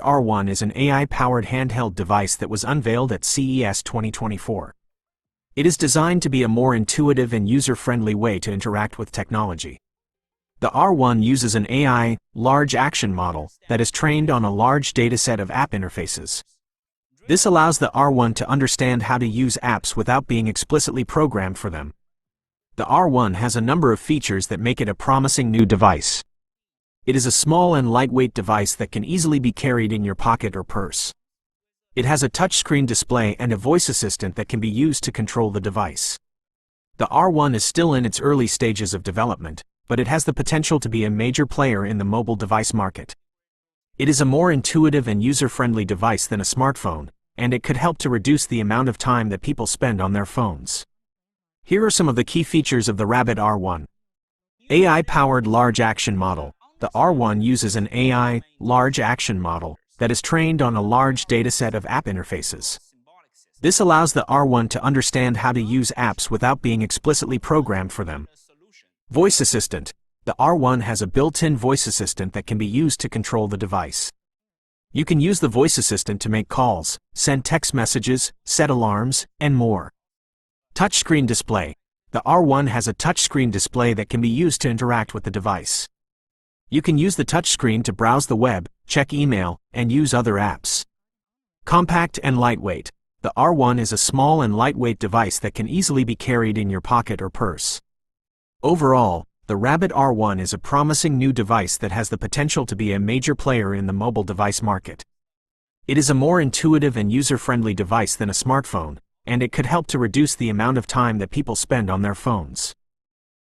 R1 is an AI-powered handheld device that was unveiled at CES 2024. It is designed to be a more intuitive and user-friendly way to interact with technology. The R1 uses an AI, large action model, that is trained on a large dataset of app interfaces. This allows the R1 to understand how to use apps without being explicitly programmed for them. The R1 has a number of features that make it a promising new device. It is a small and lightweight device that can easily be carried in your pocket or purse. It has a touchscreen display and a voice assistant that can be used to control the device. The R1 is still in its early stages of development, but it has the potential to be a major player in the mobile device market. It is a more intuitive and user-friendly device than a smartphone, and it could help to reduce the amount of time that people spend on their phones. Here are some of the key features of the Rabbit R1. AI-powered large action model. The R1 uses an AI, large action model, that is trained on a large dataset of app interfaces. This allows the R1 to understand how to use apps without being explicitly programmed for them. Voice assistant. The R1 has a built-in voice assistant that can be used to control the device. You can use the voice assistant to make calls, send text messages, set alarms, and more. Touchscreen display. The R1 has a touchscreen display that can be used to interact with the device. You can use the touchscreen to browse the web, check email, and use other apps. Compact and lightweight. The R1 is a small and lightweight device that can easily be carried in your pocket or purse. Overall, the Rabbit R1 is a promising new device that has the potential to be a major player in the mobile device market. It is a more intuitive and user-friendly device than a smartphone, and it could help to reduce the amount of time that people spend on their phones.